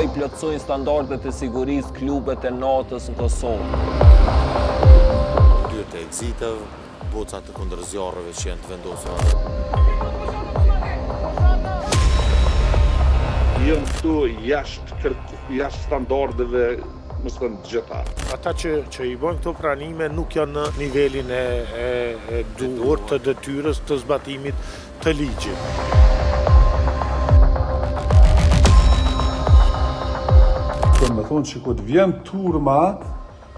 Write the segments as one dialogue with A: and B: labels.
A: i plotësojnë standardet e sigurisë klubet e natës në Kosovë.
B: Dyert e exitëv, bocat të kundër zjarreve që janë të vendosura.
C: Jënë këtu jashtë standardeve, mos thënë gjitha.
D: Ata që i bojnë këto pranime nuk janë në nivelin e duhur të detyrës të zbatimit të ligjit.
E: Me thonë që këtë vjen turma,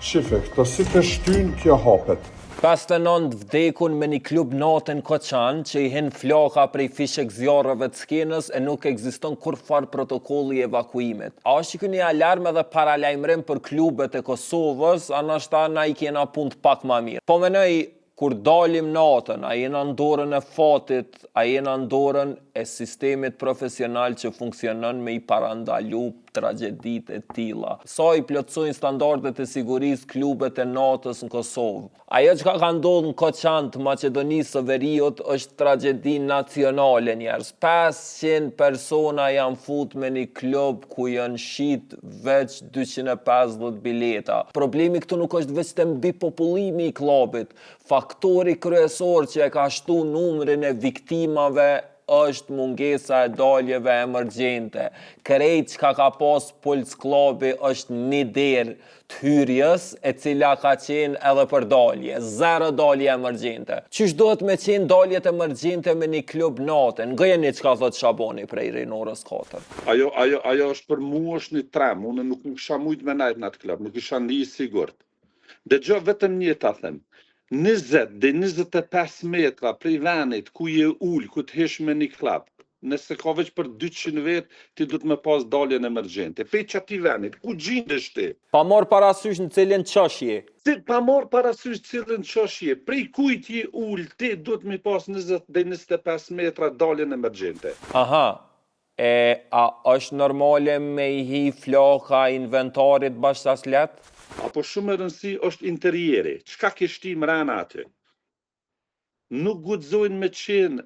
E: shife, këto si të shtynë, kjo hapet.
A: 59 vdekun me një klub natën Koçan që i hin flaka prej fishek zjarreve të skenës e nuk ekziston kurfar protokolli i evakuimit. A është ky një alarm edhe paralajmërim për klubet e Kosovës, a nashta na i kena punë pak më mirë. Po mendoj kur dalim natën, a jena në dorën e fatit, a jena në dorën e sistemit profesional që funksionon me i parandalu tragjedit e tilla. Sa i plotësojnë standardet e sigurisë klubet e natës në Kosovë. Ajo që ka ndodhur në Koçan të Maqedonisë së Veriut është tragjedi nacionale njerëz. 500 persona janë fut me një klub ku janë shit veç 250 bileta. Problemi këtu nuk është vetëm mbi popullimi i klubit. Faktori kryesor që e ka shtu numrin e viktimave është mungesa e daljeve emergjente. Krejt që ka pas Puls klubi është një derë të hyrjes e cila ka qenë edhe për dalje. 0 dalje emergjente. Qysh duhet me qenë daljet emergjente me një klub natën? Ngëjeni që ka thot Shaboni prej rinorës 4.
C: Ajo është për mu është një trem, unë nuk isha mujt me najt në atë klub, nuk isha një sigurt. Dhe gjë vetëm një ta them. 20 dhe 25 metra prej venit ku je ullë, ku të hesh me një klap, nëse ka veç për 200 vetë, ti du të me pas daljen emergjente. Pe që ati venit, ku gjindesh ti?
A: Pa marr parasysh në cilin qëshje?
C: Pa marr parasysh cilin qëshje, prej kujt je ullë, ti du të me pas 20 dhe 25 metra daljen emergjente.
A: Aha, a është normale me i hi floka inventarit bashkë let?
C: Apo shumë e rëndësi është interjeri. Çka ke shti mrena aty? Nuk guxojnë me qenë,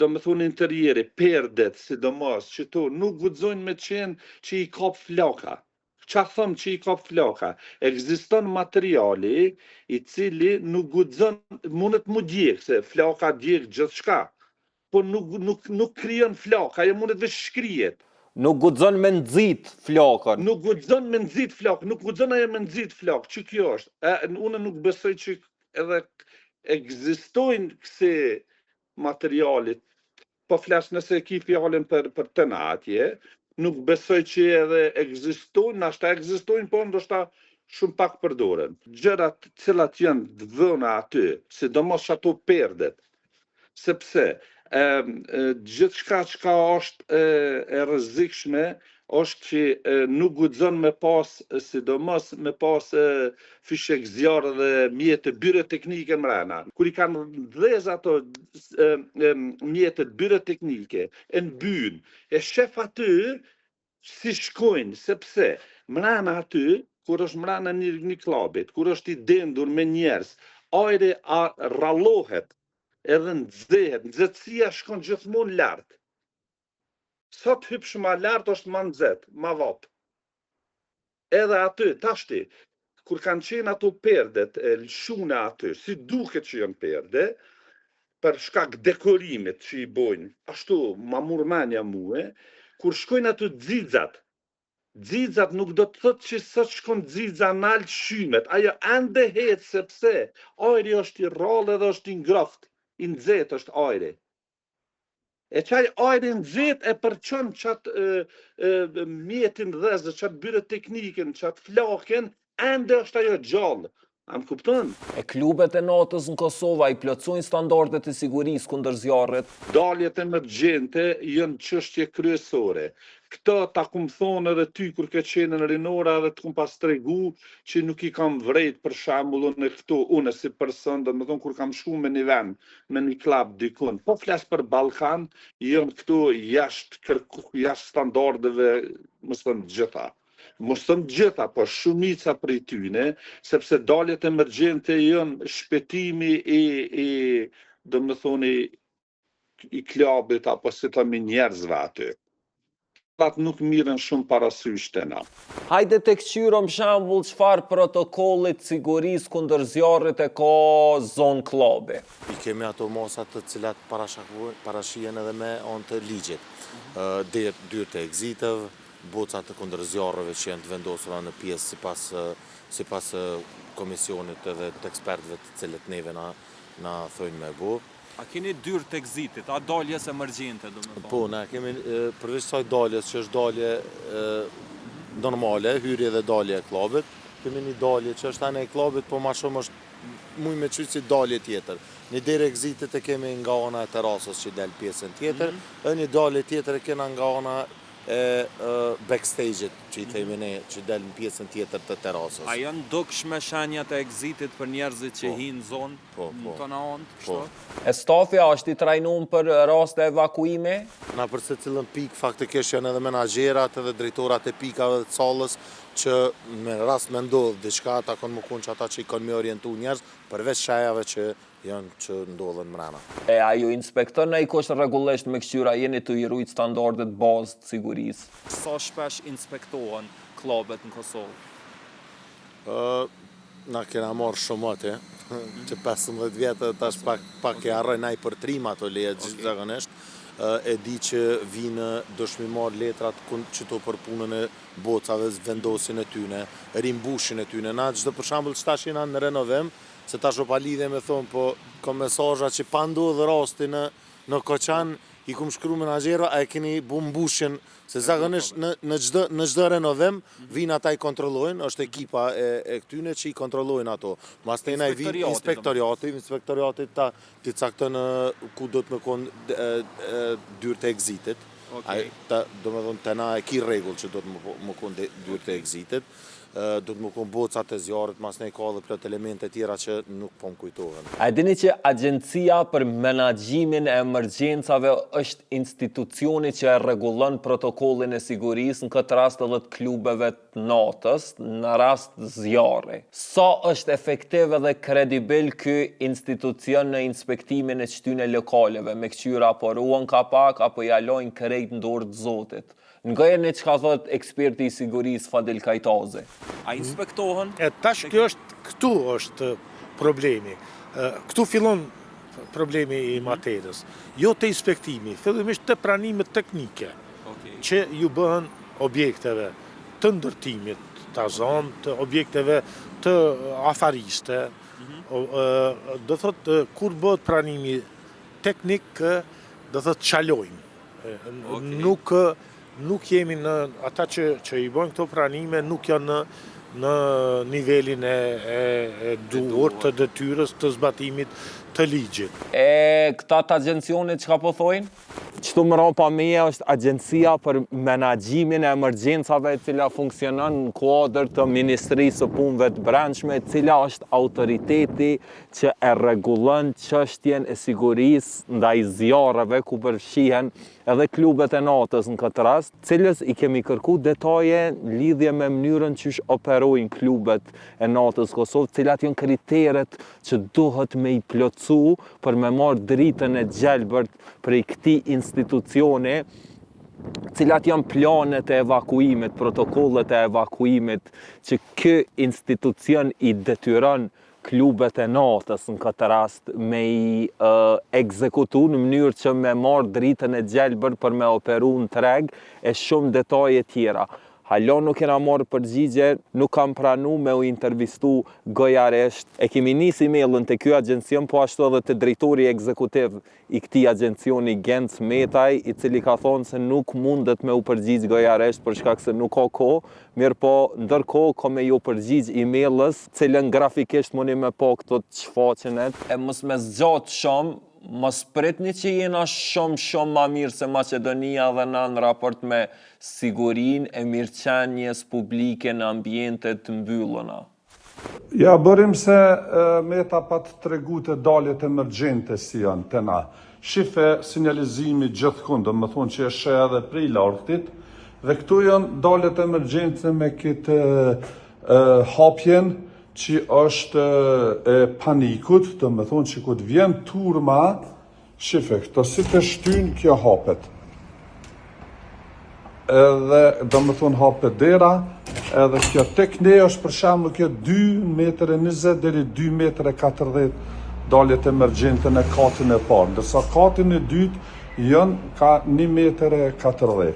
C: do me thonë interjeri, perdet, sidomos, që to, nuk guxojnë me qenë që i kap flaka. Qa thëmë që i kap flaka? Ekziston materiali i cili nuk guxon, mundet mu djekë, se flaka djekë gjithë shka, po nuk kryon flaka, ajo mundet veç shkrijet.
A: Nuk guxon me nxit flakën.
C: Nuk guxon me nxit flakën, nuk guxon ajo me nxit flakë, që kjo është. Unë nuk besoj që edhe ekzistojnë këse materialit, po flas nëse ki fjallin për të na atje, nuk besoj që edhe ekzistojnë, nashta ekzistojnë, po ndoshta shumë pak përdoren. Gjërat cilat janë të dhëna aty, sidomos ato perdet, sepse gjithë shka që është e rrezikshme është që nuk guxon me pas, sidomos me pas fishek zjarë dhe mjetë pyroteknike mrena. Kur i kanë dhez ato mjetët pyroteknike, e në bynë, e shef aty si shkojnë, sepse mrena aty, kur është mrena një klubit, kur është i dendur me njerës, ajri rallohet, edhe nxehet, nxehtësia shkon gjithmonë lartë. Sot hypsh ma lartë është ma nxehtë, ma vapë. Edhe aty, tashti, kur kanë qenë ato perdet, lëshune aty, si duket që janë perde, për shkak dekorimit që i bojnë, ashtu ma murmenja muhe, kur shkojnë aty Xixat nuk do të thotë që sot shkon xixa në altë shymet, ajo ende hetë sepse ajri është i rrallë edhe është i ngroft. I nxehtë është ajri. E qaj ajri nxehtë e përçon qatë mjetin dhezë, qatë pyroteknikën, qatë flakën, ende është ajo gjallë. A më kupton?
A: E klubet e natës në Kosova i plotësojnë standardet e sigurisë kundër zjarrit.
C: Daljet emergjente janë çështje kryesore. Këto ta kum thonë edhe ty kur ke qenë në Rinora dhe të kum pas tregu që nuk i kam vrejt për shembull në këtu, unë si person, do të thonë kur kam shku me një vend, me një klub dikun. Po flas për Ballkan, janë këtu jashtë standardeve, mos thënë gjitha. Mos thëmë gjitha, po shumica prej tyne, sepse daljet emergjente janë shpetimi do më thoni, i klubit apo si të mi njerëzve aty. nuk miren shumë parasysh të na.
A: Hajde të këqyrëm shembull çfarë protokollit sigurisë kundër zjarrit e ka zonë klobi.
B: I kemi ato mosat të cilat parashihen edhe me anë të ligjit. Dyrë të egzitëv, bocat të kundër zjarreve që janë të vendosura në pjesë sipas komisionit edhe të ekspertëve të cilët neve na thojnë me bu.
F: A keni dyrë të egzitit, a daljes emergjente, do me thonë?
B: Po, na kemi përveç saj daljes që është dalje normale, hyrje dhe dalje e klubit, kemi një dalje që është anë e klubit, po ma shumë është muj me qytë si dalje tjetër. Një derë egzitit e kemi nga ana e terasës që del pjesën tjetër, dhe një dalje tjetër e kena nga ana e backstage-it që i thejme ne që del në pjesën tjetër të terasës.
F: A janë dukshme shenjat e egzitit për njerëzit që hinë zonë në të naont?
A: E stafja është i trajnuar për raste evakuimi?
B: Na për se cilën pikë faktikisht janë edhe menaxherat edhe drejtorat e pikave të sallës që me rast me ndodhë diçka ata kanë më konë që ata që i kanë me orientu njerëz përveç shajave që janë që ndodhen mrena.
A: A ju inspekton ai kush rregullisht me këqyra jeni të i rujt standardet bazë të sigurisë?
F: Sa shpesh inspektohen klubet në Kosovë?
B: Na kena marrë shumë atë, që 15 vjetë tash pak e arrojnë ai për trim ato leje gjithzakonisht. E di që vinë dëshmimar letrat që to për punën e bocave, vendosin e tyne, rimbushin e tyne. Na çdo për shembull tash jena në renovim, se tash o pa lidhje me thonë, po ka mesazha që pa ndodhë rasti në Koçan, i kum shkru menaxherë, a e keni bu mbushjen, se zakonisht në çdo renovim vinë ata i kontrollojnë, është ekipa e këtyne që i kontrollojnë ato. Mastena i vinë inspektoriati ti cakton ku do të më konë dyrë të egzitit. Do me thonë të na e ki regull që do të më konë dyrë të egzitit. Do të më konë bocat e zjarrit, mas ne ka dhe plot elemente tjera që nuk po më kujtohen.
A: A dini që Agjencia për Menaxhimin e Emergjencave është institucioni që e rregullon protokollin e sigurisë, në këtë rast edhe të klubeve të natës, në rast zjarri. Sa është efektiv dhe kredibil ky institucion në inspektimin e këtyre lokaleve, me këqyra apo ruan kapak apo ja lojnë krejt në dorë të Zotit? Nga e një që ka thot eksperti i sigurisë Fadil Kajtazi.
F: A inspektohen?
D: Tash këtu është problemi. Këtu fillon problemi i materës. Jo të inspektimi, fillimisht të pranimet teknike, që ju bëhen objekteve të ndërtimit, të zonë, të objekteve të afariste. Do thot, kur bëhet pranimi teknik, do thot qalojnë. Nuk jemi në ata që i bojnë këto pranime, nuk janë në nivelin e duhur të detyrës të zbatimit të ligjit.
A: Këta të agjencionit që ka po thojnë? Qëtu më ropa meje është Agjencia për Menaxhimin e Emergjencave, e cila funksionon në kuadër të Ministrisë së Punëve të Brendshme, e cila është autoriteti që e rregullon çështjen e sigurisë ndaj zjarreve, ku përfshihen edhe klubet e natës në këtë rast, cilës i kemi kërku detaje në lidhje me mënyrën që operojnë klubet e natës Kosovë, cilat janë kriteret që duhet me i plotësu për me marrë dritën e gjelbërt prej këtij institucioni, cilat janë planet e evakuimit, protokollet e evakuimit, që ky institucion i detyron klubet e natës në këtë rast me i ekzekutu në mënyrë që me marrë dritën e gjelbër për me operu në treg e shumë detaje tjera. Halon nuk kena marrë përgjigje, nuk kam pranu me u intervistu gojaresht. E kemi nis emailën të ky agjencion, po ashtu edhe të drejtori ekzekutiv i këtij agjencioni Genc Metaj, i cili ka thonë se nuk mundet me u përgjigj gojaresht për shkak se nuk ka kohë, mirë po ndërkohë ka me ju përgjigj emailës, cilën grafikisht mundi me po këto të shfaqenet. E mos me zgjat shumë, mos pritni që jena shumë ma mirë se Maqedonia dhe na në raport me sigurinë e mirëqenjes publike në ambiente të mbylluna.
E: Ja, bërim se me ta pa të tregu të daljet emergjente si janë të na. Shife sinjalizimi gjithkund, do më thonë që e shë edhe prej lartit, dhe këtu janë daljet emergjente me këtë hapjen, që është e panikut, do më thonë që këtë vjen turma, shife, këto si të shtyn, kjo hapet. edhe do më thonë hapet dera, edhe kjo tek ne është për shembull kjo 2,20 deri 2,40 daljet emergjente në katin e parë, ndërsa katin e dytë ka 1,40 m.